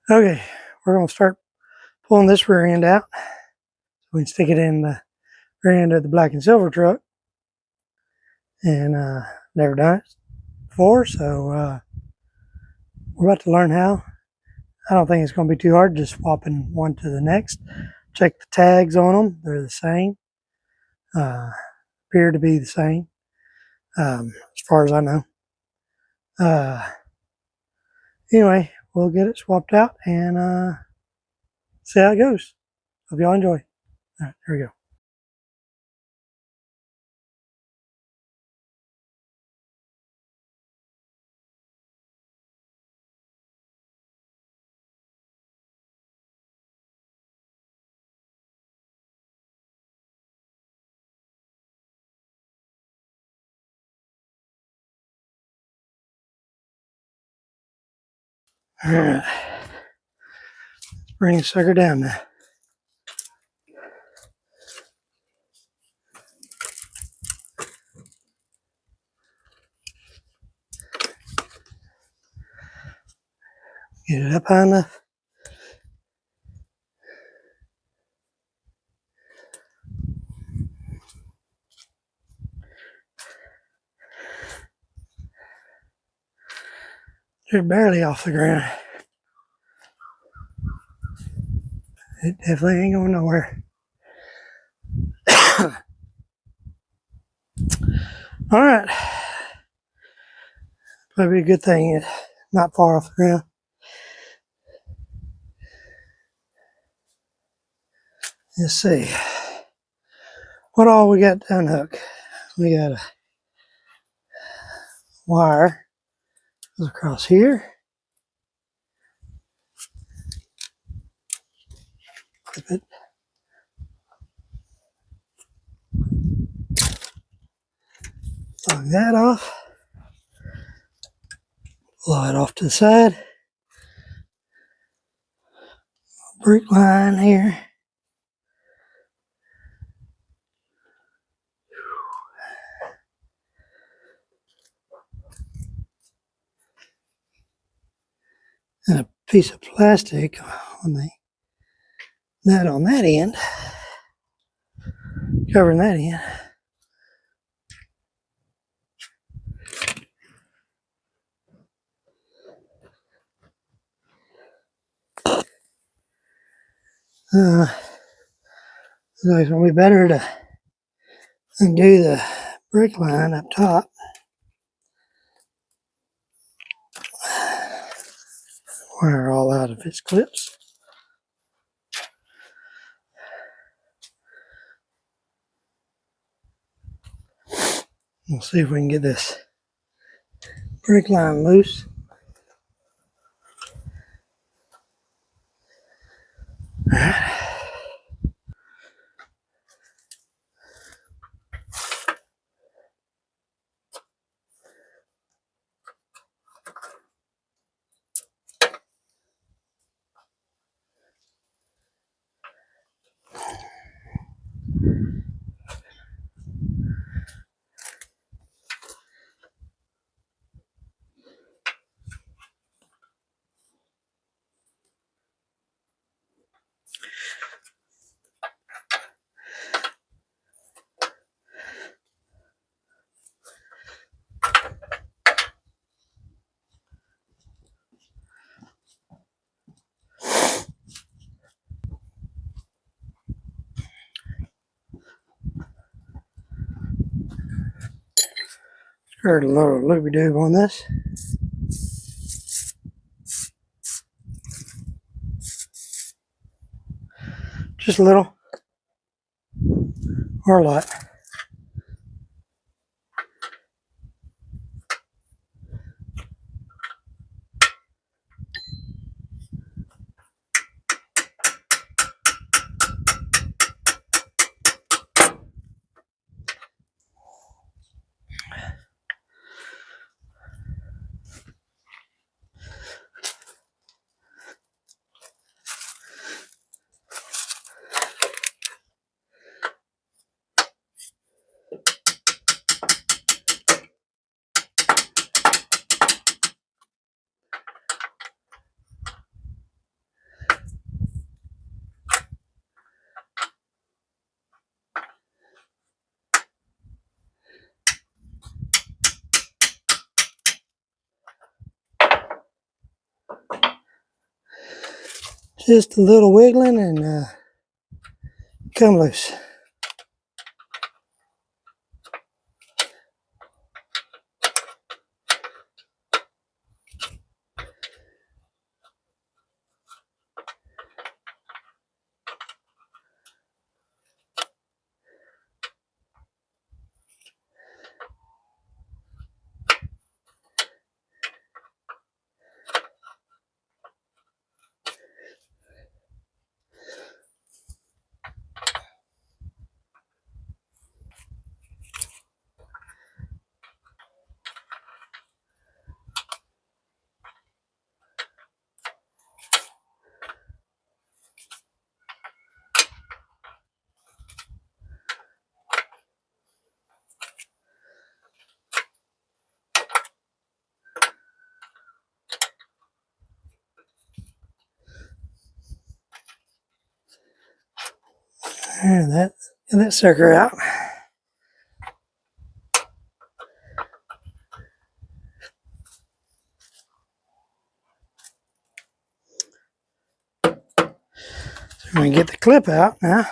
Okay, we're going to start pulling this rear end out. We can stick it in the rear end of the black and silver truck. And never done it before, so we're about to learn how. I don't think it's going to be too hard, just swapping one to the next. Check the tags on them. They're the same. Appear to be the same, as far as I know. Anyway, we'll get it swapped out and see how it goes. Hope y'all enjoy. All right, here we go. All right, let's bring the sucker down now. Get it up high enough. They're barely off the ground. It definitely ain't going nowhere. All right. Probably a good thing it's not far off the ground. Let's see. What all we got to unhook? We got a wire goes across here. Clip it. Log that off. Blow it off to the side. Brake line here. And a piece of plastic on the nut on that end, covering that end. So it's going to be better to undo the brake line up top. Wire all out of its clips. We'll see if we can get this brake line loose. All right. Skirt a little loopy-doob on this. Just a little, or a lot. Just a little wiggling and come loose. And get that sucker out. So I'm going to get the clip out now.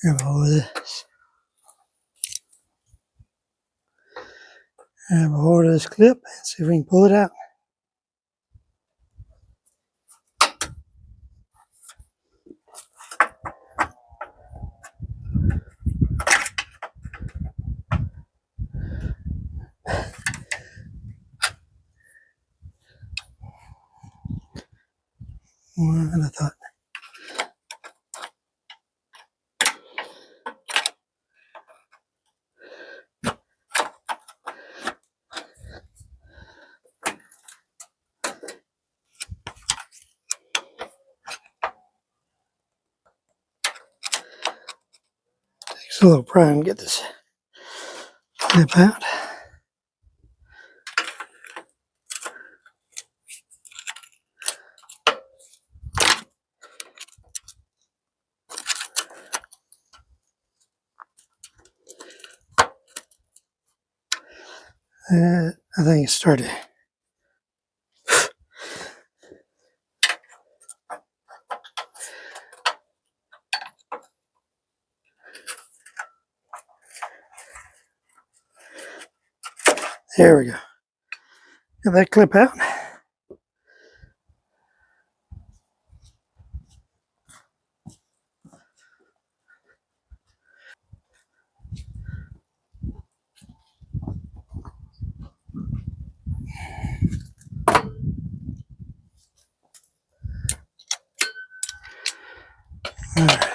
Grab a hold of this. Grab a hold of this clip and see if we can pull it out. And I thought, takes a little prying to get this clip out. I think it started. There we go. Get that clip out. All right.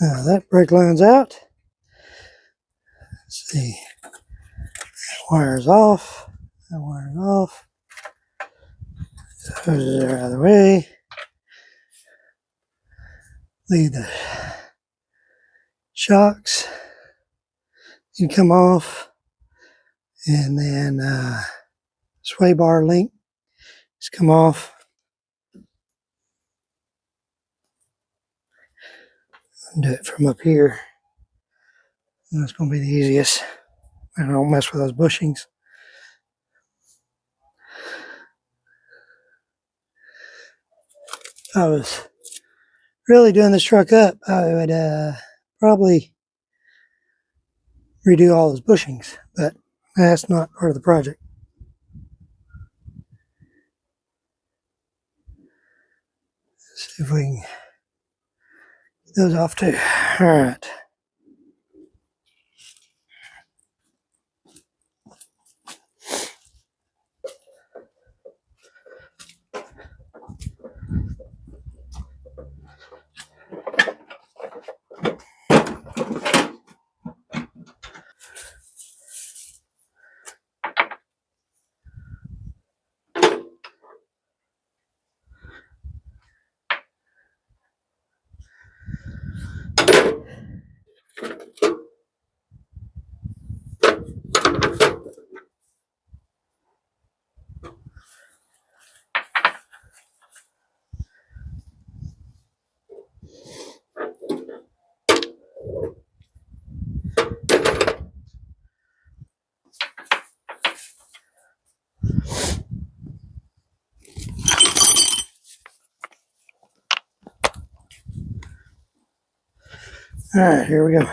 Now that brake line's out. Let's see. That wire's off. That wire's off. Those are out of the way. Leave the shocks. You come off. And then sway bar link has come off. Do it from up here. And that's going to be the easiest. I don't mess with those bushings. If I was really doing this truck up, I would probably redo all those bushings, but that's not part of the project. Let's see if we can get those off too. All right. All right, here we go.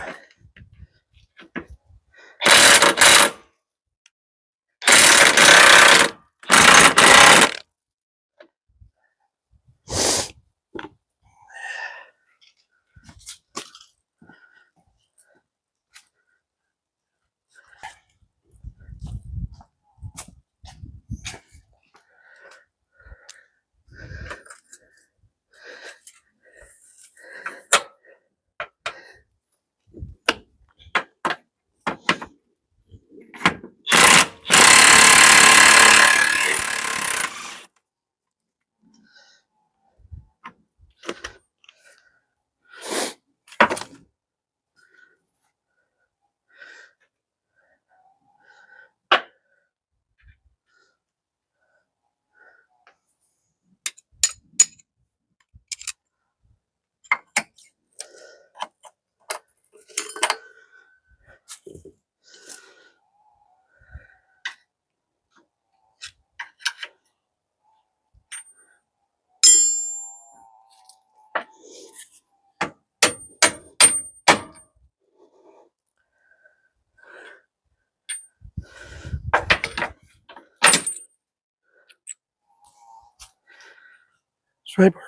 This right part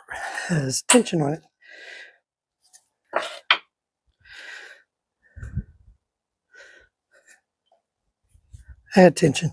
has tension on it. Add tension.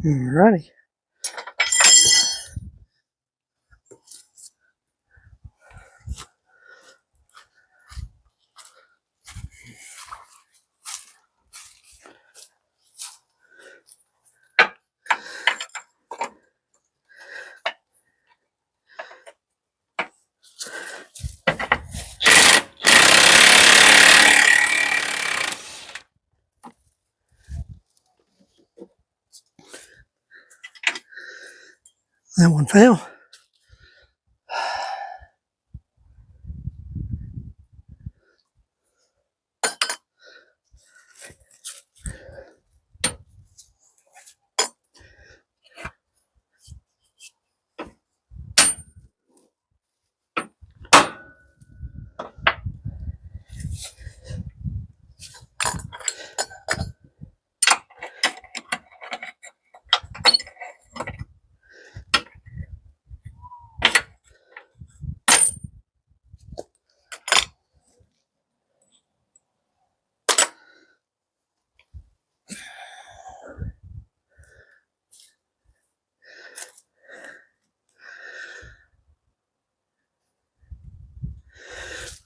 Alrighty. That one fell.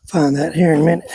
Find that here in a minute.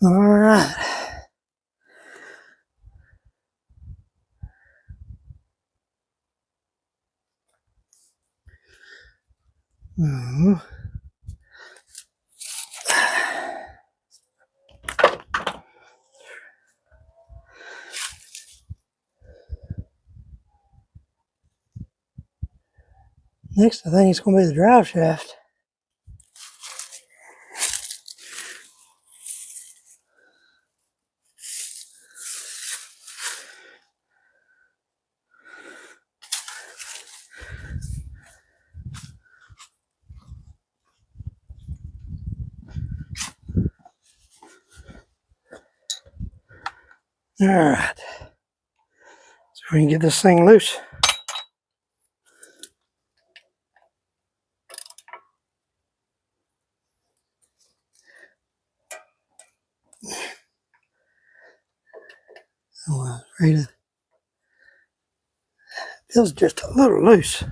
All right. Next, I think it's going to be the drive shaft. All right, so we can get this thing loose. Right, feels just a little loose.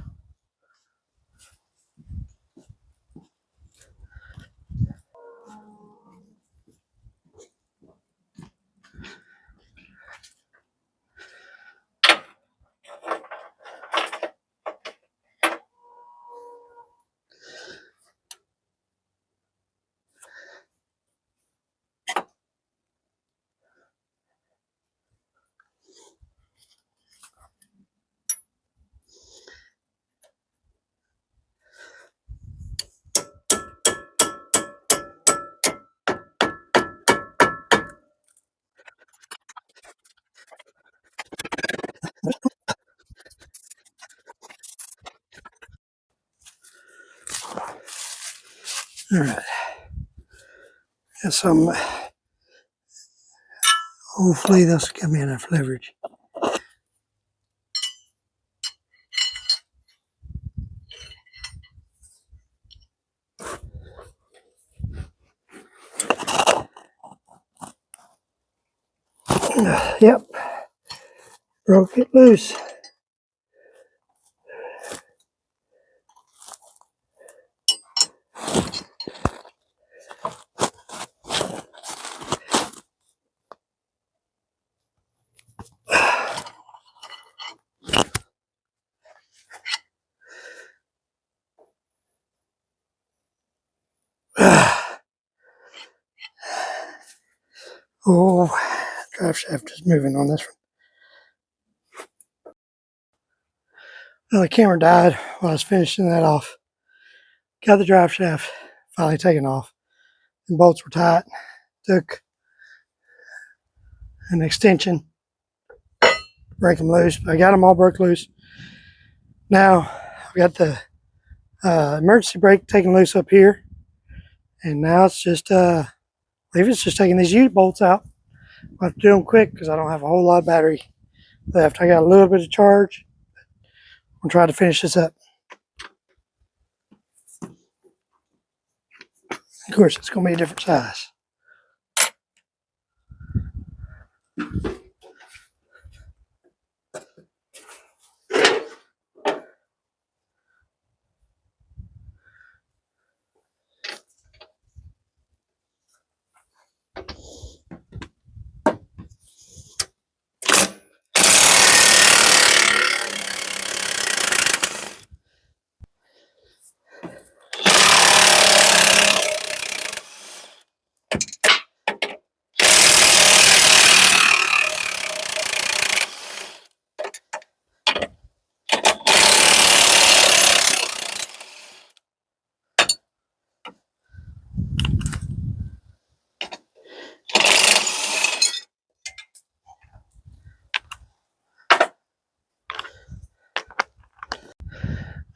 All right, got some. Hopefully, this will give me enough leverage. Yep, broke it loose. Oh, drive shaft is moving on this one. Well, the camera died while I was finishing that off. Got the drive shaft finally taken off. The bolts were tight. Took an extension to break them loose. But I got them all broke loose. Now I've got the emergency brake taken loose up here. And now it's just, I believe it's just taking these U-bolts out. I have to do them quick because I don't have a whole lot of battery left. I got a little bit of charge. I'm trying to finish this up. Of course, it's going to be a different size.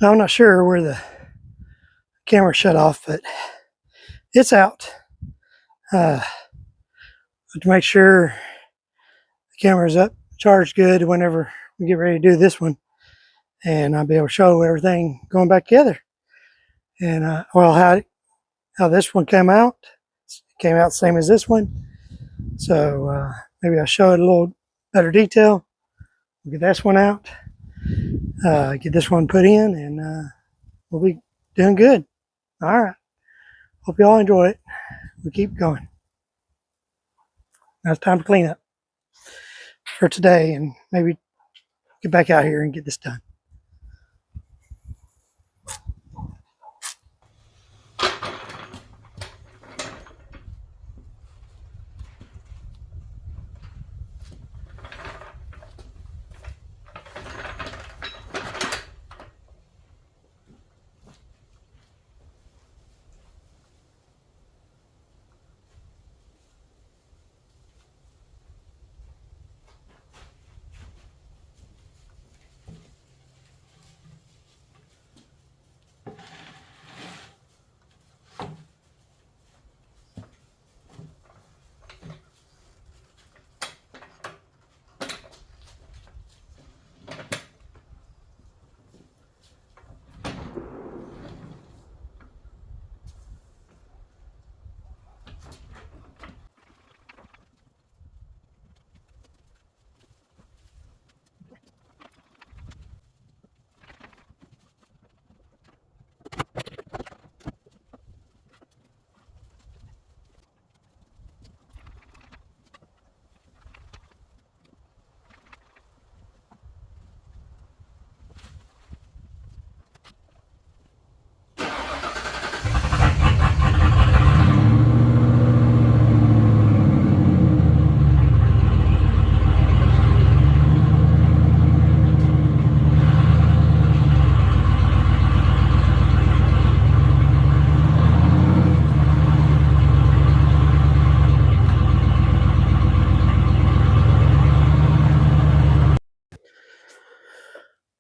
Now, I'm not sure where the camera shut off, but it's out. To make sure the camera's up, charged good whenever we get ready to do this one. And I'll be able to show everything going back together. And, well, how this one came out. It came out the same as this one. So maybe I'll show it a little better detail. We'll get this one out. Get this one put in, and we'll be doing good. All right. Hope you all enjoy it. We keep going. Now it's time to clean up for today and maybe get back out here and get this done.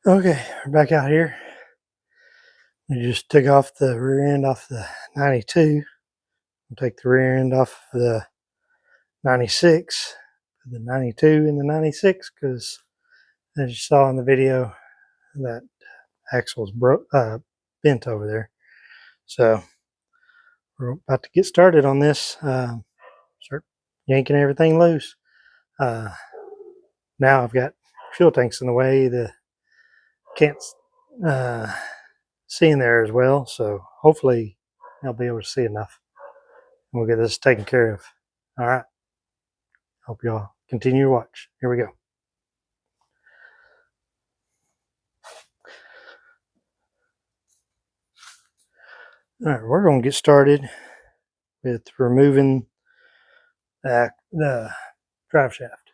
Okay, we're back out here. We just took off the rear end off the 92. We'll take the rear end off the 96, the 92 and the 96, because as you saw in the video, that axle's bent over there. So we're about to get started on this. Start yanking everything loose. Now I've got fuel tanks in the way. Can't see in there as well, so hopefully I'll be able to see enough. We'll get this taken care of. All right. Hope y'all continue to watch. Here we go. All right, we're going to get started with removing the drive shaft.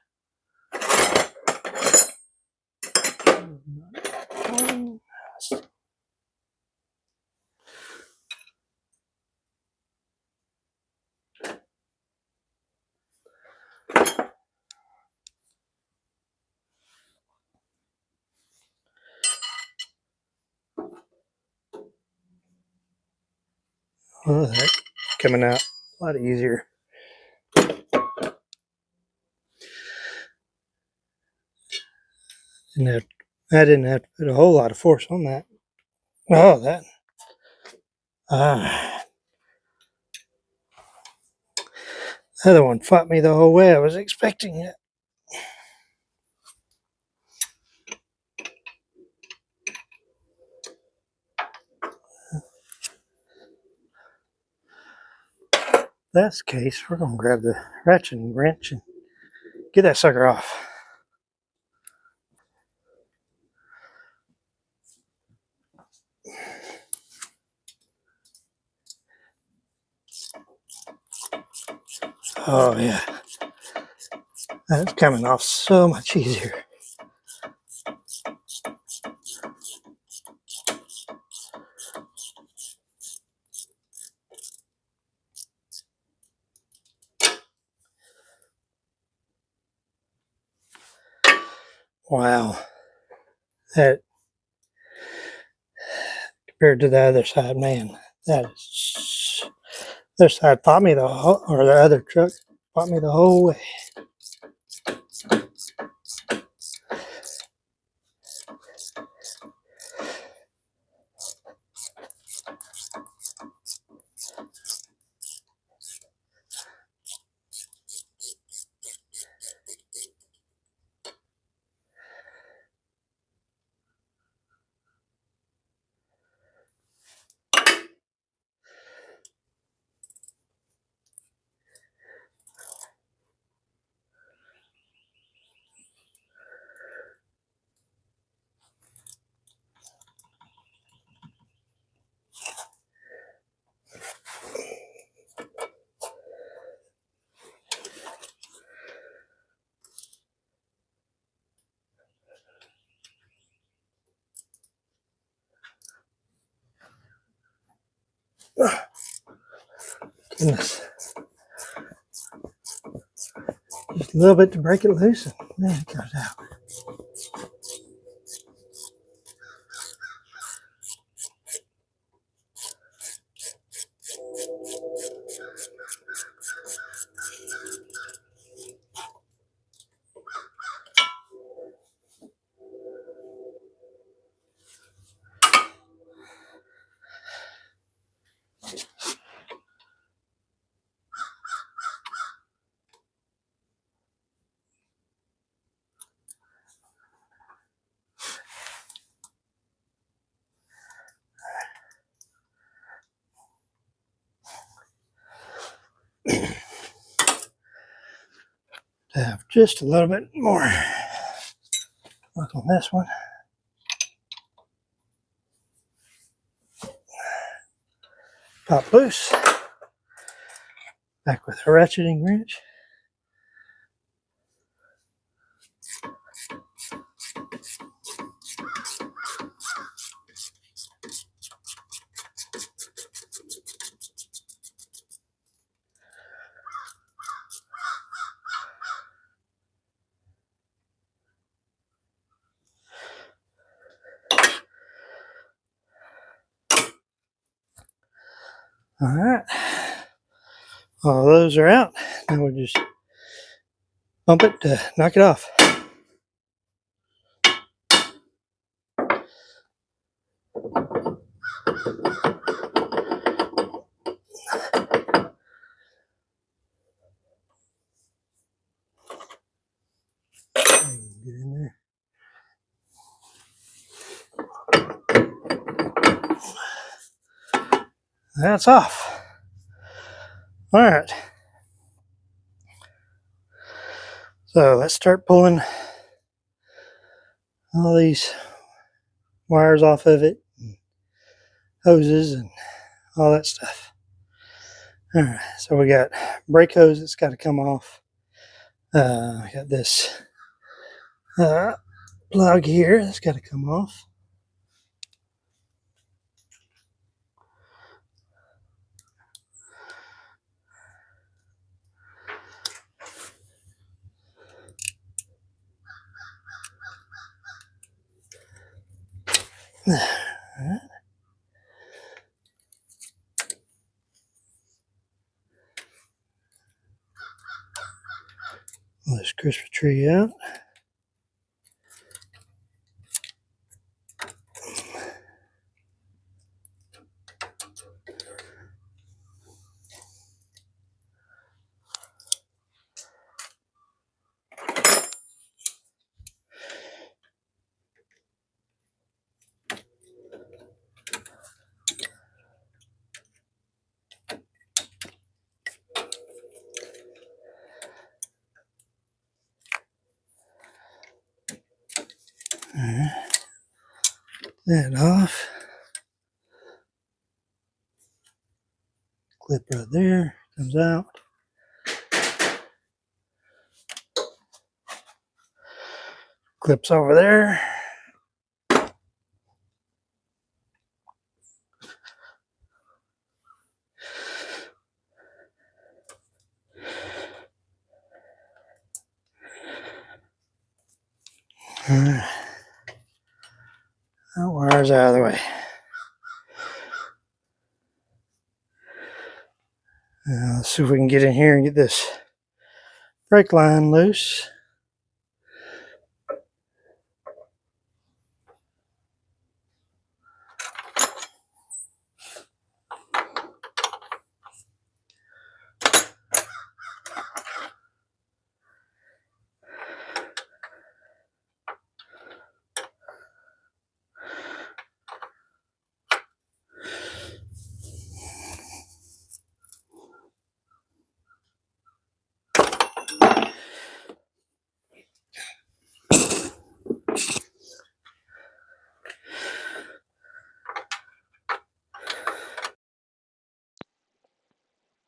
Oh, that's coming out a lot easier. I didn't have to put a whole lot of force on that. Oh, that. The other one fought me the whole way. I was expecting it. If that's the case, we're going to grab the ratchet and wrench and get that sucker off. Oh, yeah. That's coming off so much easier. Wow. That, compared to the other side, man, that is, this side fought me the whole, or the other truck fought me the whole way. Goodness. Just a little bit to break it loose, and then it comes out. To have just a little bit more work on this one. Pop loose. Back with a ratcheting wrench. All right. All those are out. Now we'll just bump it to knock it off. Get in there. That's off. All right. So let's start pulling all these wires off of it, and hoses and all that stuff. All right. So we got brake hose that's got to come off. I got this plug here that's got to come off. All right. Pull this Christmas tree out. All right. That off. Clip right there. Comes out. Clips over there. All right. That wire's out of the way. Now let's see if we can get in here and get this brake line loose.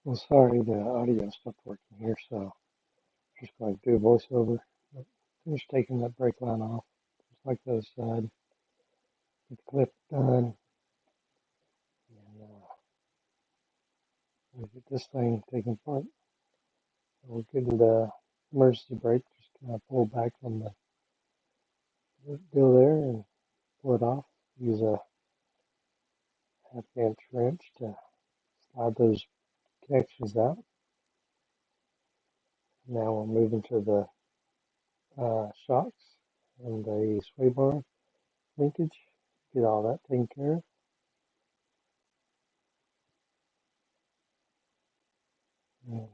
Well, sorry, the audio stopped working here, so just going to do a voiceover. Finish taking that brake line off, just like the other side. Get the clip done, and we get this thing taken apart. We're getting the emergency brake, just kind of pull back from the deal there and pull it off. Use a half-inch wrench to slide those connections out. Now we're moving to the shocks and the sway bar linkage. Get all that taken care of. And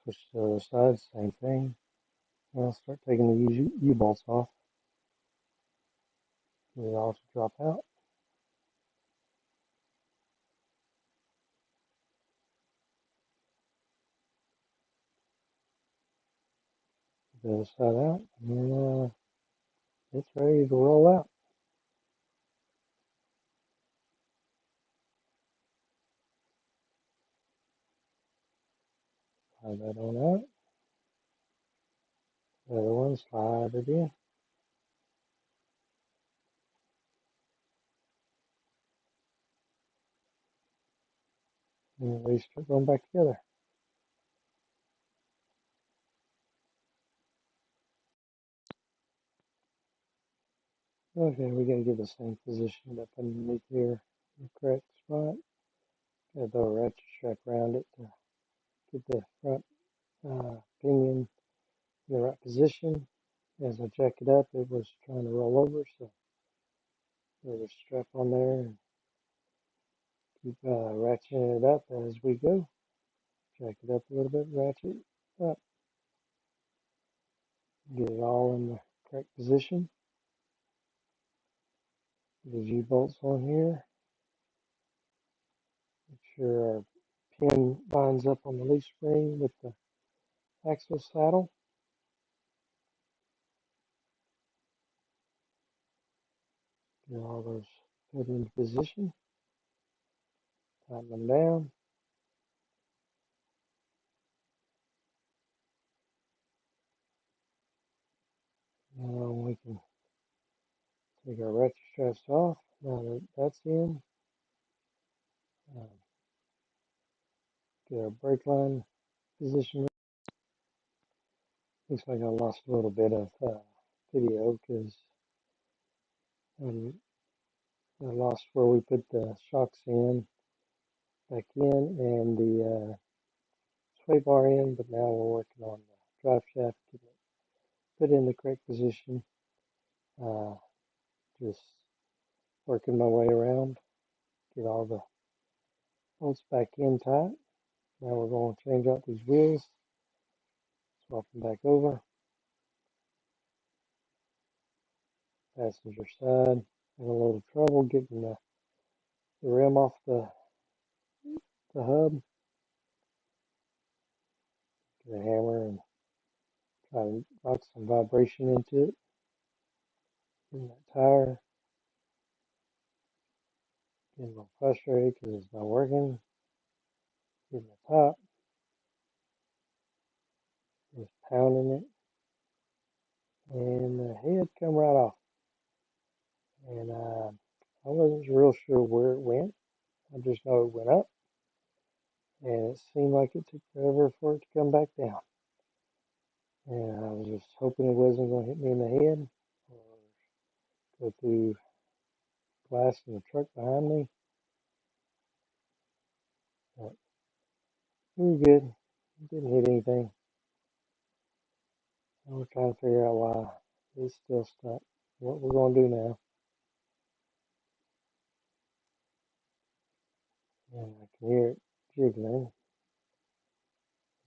switch to the other side, same thing. Now start taking the U-bolts off. Get it all to drop out. Get the other side out, and then it's ready to roll out. Slide that on out. The other one, slide it in. And they start going back together. Okay, we gotta get this thing positioned up underneath here in the correct spot. Got to throw a ratchet strap around it to get the front pinion in the right position. As I jack it up, it was trying to roll over, so there's a strap on there and keep ratcheting it up as we go. Jack it up a little bit, ratchet up, get it all in the correct position. Get the G-bolts on here. Make sure our pin lines up on the leaf spring with the axle saddle. Get all those put into position. Tighten them down. Now we can take our ratchet straps off. Now that that's in, um, get our brake line position. Looks like I lost a little bit of video because I lost where we put the shocks in, back in, and the sway bar in, but now we're working on the drive shaft, getting it put in the correct position. Uh, just working my way around, get all the bolts back in tight. Now we're going to change out these wheels, swap them back over. Passenger side, having a little trouble getting the rim off the hub. Get a hammer and try to knock some vibration into it. In that tire, getting a little frustrated because it's not working. Getting the top, just pounding it, and the head come right off. And I wasn't real sure where it went. I just know it went up, and it seemed like it took forever for it to come back down. And I was just hoping it wasn't going to hit me in the head or go through glass in the truck behind me. But we were good. It didn't hit anything. And we're trying to figure out why it's still stuck. What we're going to do now. And I can hear it jiggling.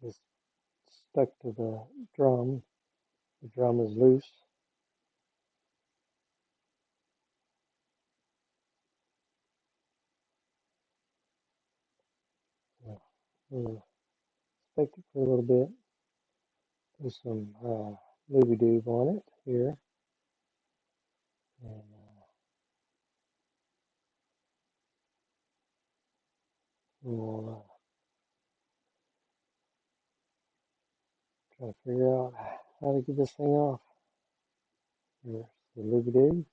It's stuck to the drum. The drum is loose. So we'll inspect it for a little bit. Put some looby doob on it here. And we'll try to figure out how to get this thing off. Here's the looby doob.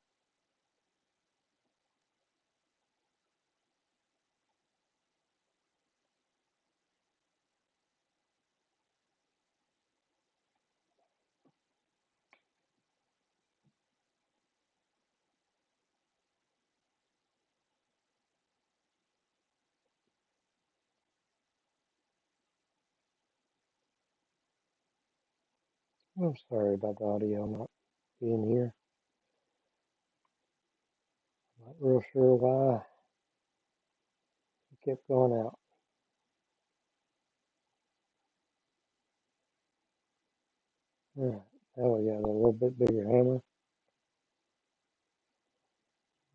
I'm sorry about the audio not being here. I'm not real sure why it kept going out. Alright, now we got a little bit bigger hammer.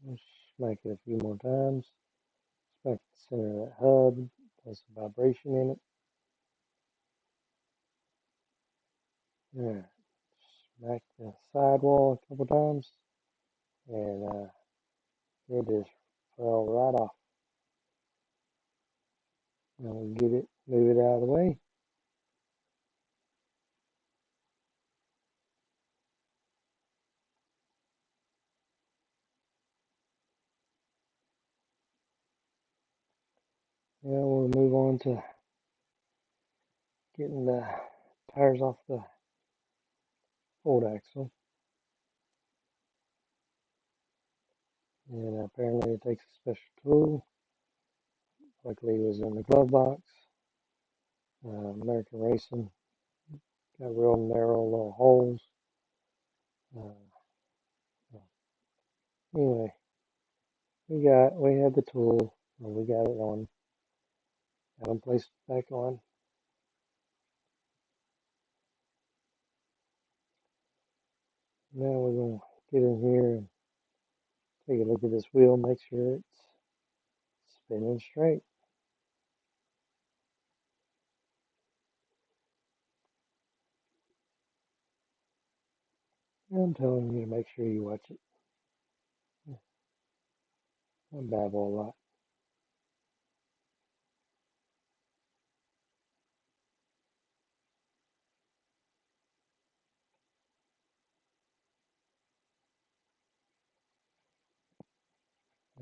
Let's smack it a few more times. Smack the center of that hub. There's some vibration in it. Alright, smack the sidewall a couple times. And it just fell right off. Now we'll get it, move it out of the way. Now we'll move on to getting the tires off the old axle. And apparently it takes a special tool. luckily it was in the glove box. American Racing got real narrow little holes. Uh, anyway, we had the tool, and we got it on. Got them placed back on. Now we're gonna get in here and take a look at this wheel, make sure it's spinning straight. I'm telling you to make sure you watch it. I babble a lot.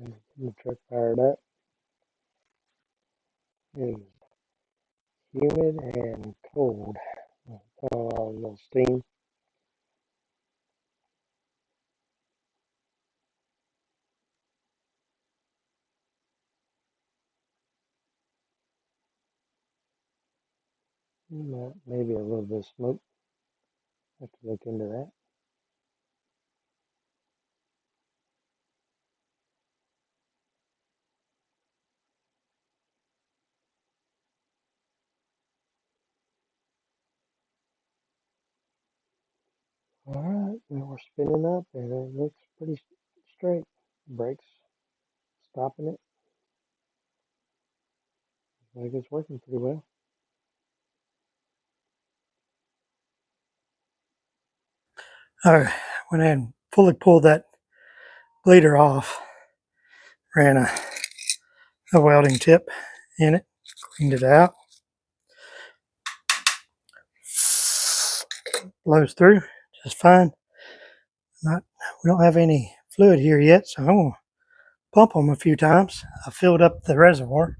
Get the truck fired up. It is humid and cold. A little steam. Maybe a little bit of smoke. Have to look into that. Alright, now we're spinning up and it looks pretty straight. Brakes stopping it. Like it's working pretty well. Alright, went ahead and fully pulled that bleeder off. Ran a welding tip in it, cleaned it out. Blows through just fine. We don't have any fluid here yet, so I'm going to pump them a few times. I filled up the reservoir.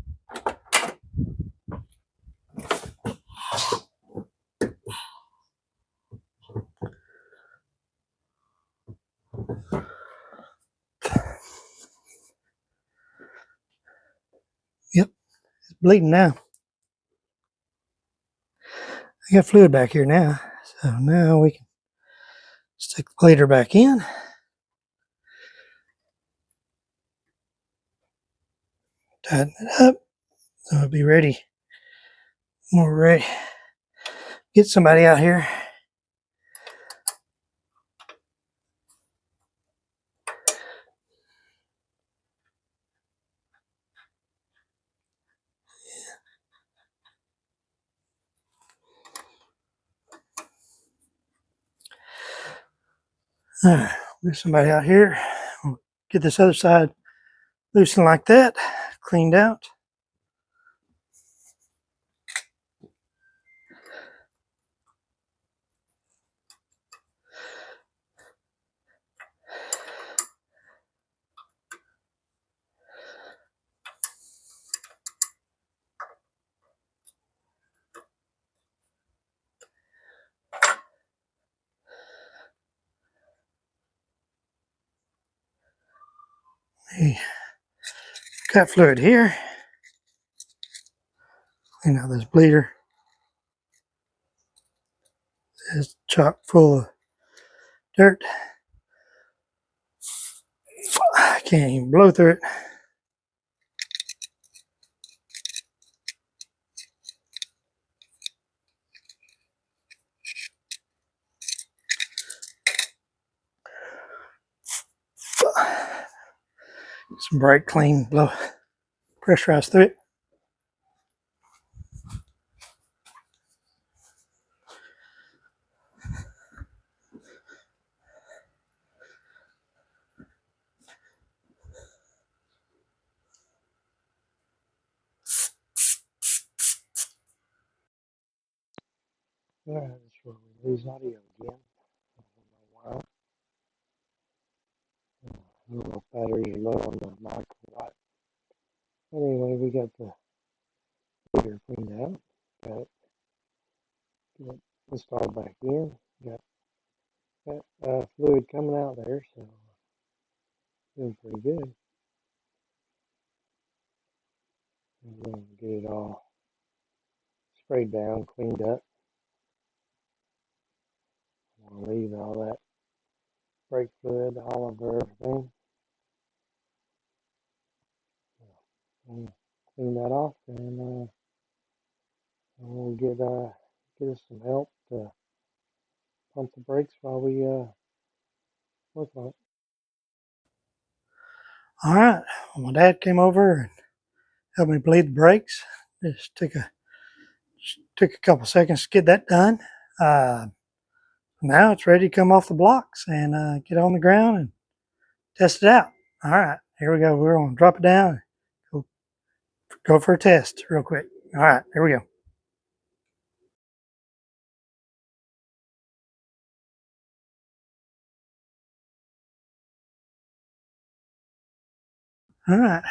Yep, it's bleeding now. I got fluid back here now, so now we can stick the bleeder back in. Tighten it up so it'll be ready. We're ready. Get somebody out here. Get somebody out here. We'll get this other side loosened like that, cleaned out. Got fluid here. Clean out this bleeder. It's chock full of dirt. I can't even blow through it. Some brake clean, blow, pressurize through it. Alright, that's where we lose audio again. I don't know why. The little batteries are low on the mic a lot. Anyway, we got the heater cleaned out. Got it installed back in. Got fluid coming out there, so doing pretty good. I'm going to get it all sprayed down, cleaned up. I'm going to leave all that brake fluid all over everything. And clean that off, and we'll get us some help to pump the brakes while we work on it. All right. Well, my dad came over and helped me bleed the brakes. Just took a couple seconds to get that done. Now it's ready to come off the blocks and get on the ground and test it out. All right, here we go. We're gonna drop it down and go for a test real quick. All right, here we go. All right,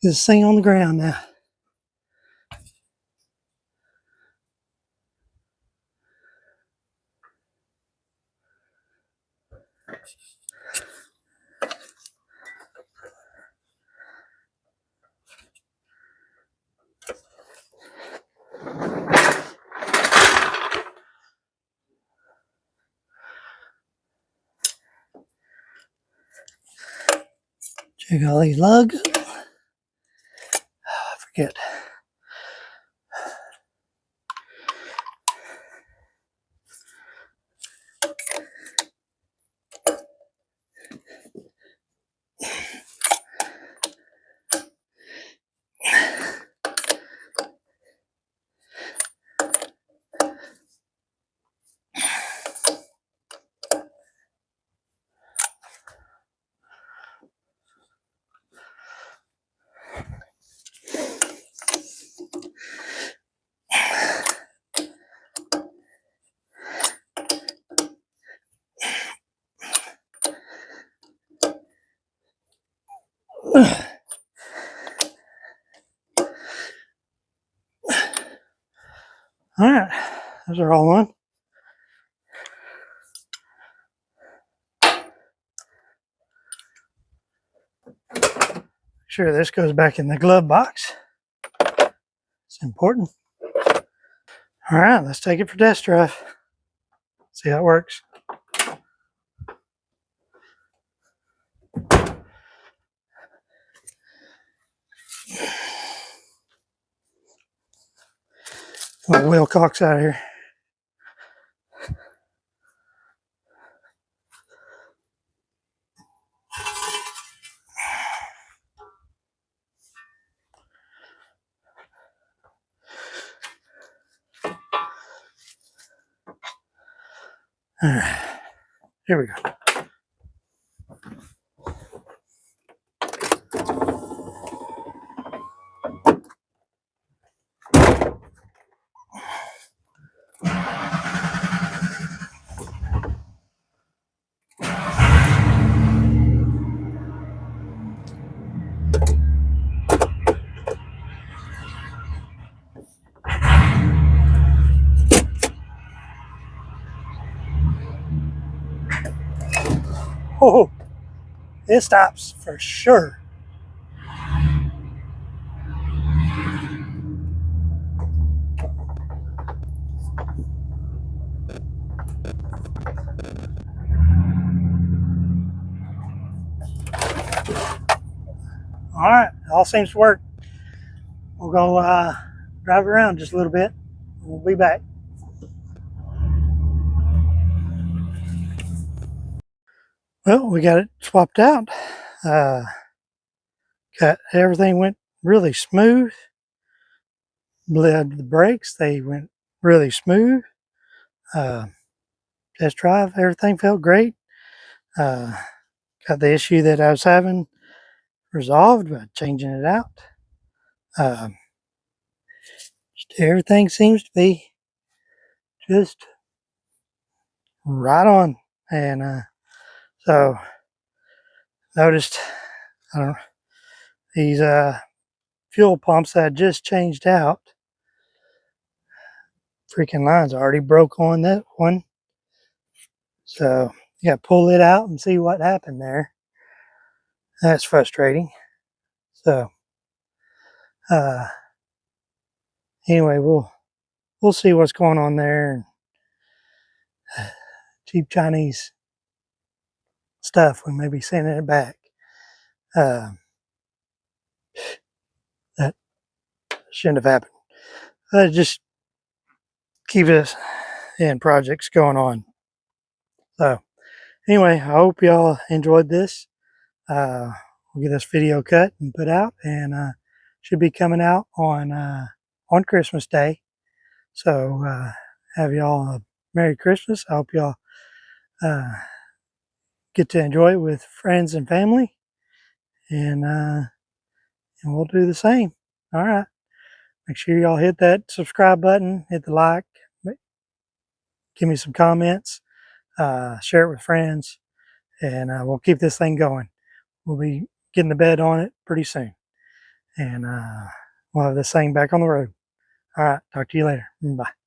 get this thing on the ground now. Check all these lugs. I forget. All right, those are all on. Sure, this goes back in the glove box. It's important. All right, let's take it for test drive. See how it works. Wheel cocks out of here. All right, here we go. Oh, it stops for sure. All right, all seems to work. We'll go drive around just a little bit. We'll be back. Well, we got it swapped out. Got everything went really smooth. The brakes, they went really smooth. Test drive, everything felt great. Got the issue that I was having resolved by changing it out. Everything seems to be just right on. And so noticed, I don't know, these fuel pumps that I just changed out, freaking lines already broke on that one. So you got to pull it out and see what happened there. That's frustrating. So Anyway, we'll see what's going on there. And cheap Chinese stuff, we may be sending it back. That shouldn't have happened. Just keep us in projects going on. So anyway, I hope y'all enjoyed this. We'll get this video cut and put out, and should be coming out on Christmas Day. So have y'all a Merry Christmas. I hope y'all get to enjoy it with friends and family, and we'll do the same. All right. Make sure y'all hit that subscribe button, hit the like, give me some comments, share it with friends, and we'll keep this thing going. We'll be getting to bed on it pretty soon, and we'll have this thing back on the road. All right. Talk to you later. Bye.